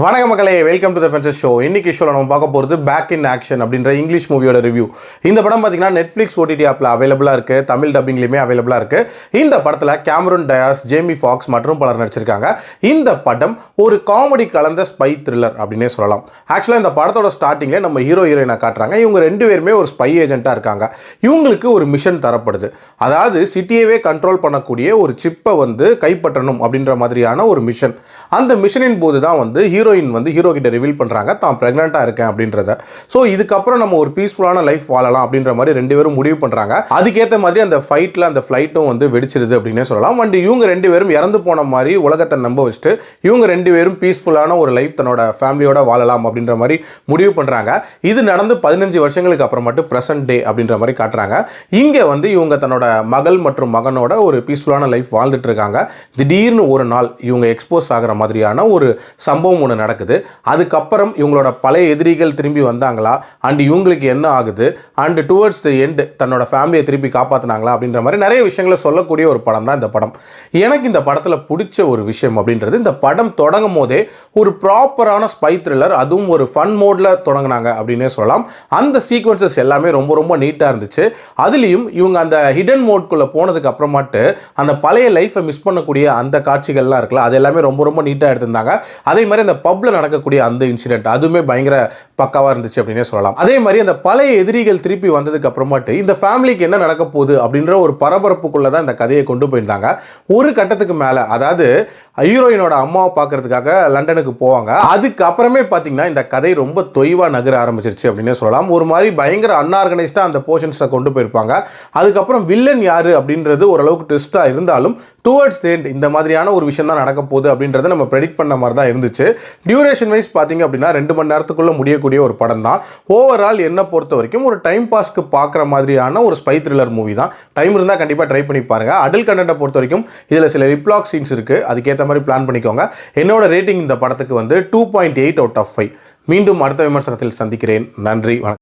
வணக்கம் மக்களே, welcome to the fences show. இன்னைக்கு ஷோவில் நம்ம பார்க்க போகிறது பேக் இன் ஆக்ஷன் அப்படின்ற இங்கிலீஷ் மூவியோட ரிவ்யூ. இந்த படம் பார்த்தீங்கன்னா நெட்ஃப்ளிக்ஸ் ஓடிடி ஆப்பில் அவைலபிளாக இருக்குது, தமிழ் டப்பிங்லேயுமே அவைலபிளாக இருக்குது. இந்த படத்தில் கேமரூன் டயாஸ், ஜேமி ஃபாக்ஸ் மற்றும் பலர் நடிச்சிருக்காங்க. இந்த படம் ஒரு காமெடி கலந்த ஸ்பை த்ரில்லர் அப்படின்னே சொல்லலாம். ஆக்சுவலாக இந்த படத்தோட ஸ்டார்டிங்கில் நம்ம ஹீரோயினை காட்டுறாங்க. இவங்க ரெண்டு பேருமே ஒரு ஸ்பை ஏஜென்ட்டாக இருக்காங்க. இவங்களுக்கு ஒரு மிஷன் தரப்படுது. அதாவது சிட்டியவே கண்ட்ரோல் பண்ணக்கூடிய ஒரு சிப்பை கைப்பற்றணும் அப்படின்ற மாதிரியான ஒரு மிஷன். அந்த மிஷனின் போது தான் ஹீரோயின் ஹீரோ கிட்ட ரிவீல் பண்ணுறாங்க தான் ப்ரெக்னெண்ட்டாக இருக்கேன் அப்படின்றத. ஸோ இதுக்கப்புறம் நம்ம ஒரு பீஸ்ஃபுல்லான லைஃப் வாழலாம் அப்படின்ற மாதிரி ரெண்டு பேரும் முடிவு பண்ணுறாங்க. அதுக்கேற்ற மாதிரி அந்த ஃபைட்டில் அந்த ஃப்ளைட்டும் வெடிச்சிருது அப்படின்னே சொல்லலாம். அண்ட் இவங்க ரெண்டு பேரும் இறந்து போன மாதிரி உலகத்தை நம்ப வச்சுட்டு இவங்க ரெண்டு பேரும் பீஸ்ஃபுல்லான ஒரு லைஃப் தன்னோட ஃபேமிலியோட வாழலாம் அப்படின்ற மாதிரி முடிவு பண்ணுறாங்க. இது நடந்து 15 வருஷங்களுக்கு அப்புறம் மட்டும் ப்ரெசன்ட் டே அப்படின்ற மாதிரி காட்டுறாங்க. இங்கே இவங்க தன்னோட மகள் மற்றும் மகனோட ஒரு பீஸ்ஃபுல்லான லைஃப் வாழ்ந்துட்டு இருக்காங்க. திடீர்னு ஒரு நாள் இவங்க எக்ஸ்போஸ் ஆகிற மாதிரியான ஒரு சம்பவம் ஒன்று நடக்குது. அதுக்கப்புறம் இவங்களோட பழைய எதிரிகள் திரும்பி வந்தாங்களா, அண்ட் இவங்களுக்கு என்ன ஆகுது, அண்ட் டுவர்ட்ஸ் தி எண்ட் தன்னோட ஃபேமிலியை திருப்பி காப்பாற்றினாங்களா அப்படின்ற மாதிரி நிறைய விஷயங்களை சொல்லக்கூடிய ஒரு படம் தான் இந்த படம். எனக்கு இந்த படத்தில் பிடிச்ச ஒரு விஷயம் அப்படின்றது, இந்த படம் தொடங்கும் போதே ஒரு ப்ராப்பரான ஸ்பை த்ரில்லர், அதுவும் ஒரு ஃபன் மோடில் தொடங்கினாங்க அப்படின்னே சொல்லலாம். அந்த சீக்வன்சஸ் எல்லாமே ரொம்ப ரொம்ப நீட்டாக இருந்துச்சு. அதுலேயும் இவங்க அந்த ஹிடன் மோட்குள்ளே போனதுக்கு அப்புறமாட்டு அந்த பழைய லைஃப்பை மிஸ் பண்ணக்கூடிய அந்த காட்சிகள்லாம் இருக்குல்ல, அது எல்லாமே ரொம்ப ரொம்ப நீட்டாக எடுத்திருந்தாங்க. அதே மாதிரி அந்த பப்ல நடக்கக்கூடிய அந்த இன்சிடென்ட் அதுவுமே பயங்கர பக்காவாக இருந்துச்சு அப்படின்னே சொல்லலாம். அதே மாதிரி அந்த பழைய எதிரிகள் திருப்பி வந்ததுக்கு அப்புறமாட்டு இந்த ஃபேமிலிக்கு என்ன நடக்க போகுது அப்படின்ற ஒரு பரபரப்புக்குள்ளே தான் இந்த கதையை கொண்டு போயிருந்தாங்க. ஒரு கட்டத்துக்கு மேலே, அதாவது ஹீரோயினோட அம்மாவை பார்க்கறதுக்காக லண்டனுக்கு போவாங்க. அதுக்கப்புறமே பார்த்தீங்கன்னா இந்த கதை ரொம்ப தொய்வாக நகர ஆரம்பிச்சிருச்சு அப்படின்னே சொல்லலாம். ஒரு மாதிரி பயங்கர அன்ஆர்கனைஸ்டாக அந்த போர்ஷன்ஸை கொண்டு போயிருப்பாங்க. அதுக்கப்புறம் வில்லன் யார் அப்படின்றது ஓரளவுக்கு ட்விஸ்டாக இருந்தாலும் டுவர்ட்ஸ் தி எண்ட் இந்த மாதிரியான ஒரு விஷயம் தான் நடக்க போகுது அப்படின்றத நம்ம ப்ரெடிக்ட் பண்ண மாதிரி தான் இருந்துச்சு. டியூரேஷன் வைஸ் பார்த்தீங்க அப்படின்னா 2 மணி நேரத்துக்குள்ளே முடியக்கூடிய ஒரு படம் தான். ஓவரால் என்ன பொறுத்த வரைக்கும் ஒரு டைம் பாஸ்க்கு பார்க்குற மாதிரியான ஒரு ஸ்பை த்ரில்லர் மூவி தான். டைம் இருந்தால் கண்டிப்பாக ட்ரை பண்ணி பாருங்கள். அடல்ட் கண்டென்ட்டை பொறுத்த வரைக்கும் இதில் சில ரிப்ளாக் சீன்ஸ் இருக்குது, அதுக்கேற்ற மாதிரி பிளான் பண்ணிக்கோங்க. என்னோட ரேட்டிங் இந்த படத்துக்கு 2.8 out of 5. மீண்டும் அடுத்த விமர்சனத்தில் சந்திக்கிறேன். நன்றி, வணக்கம்.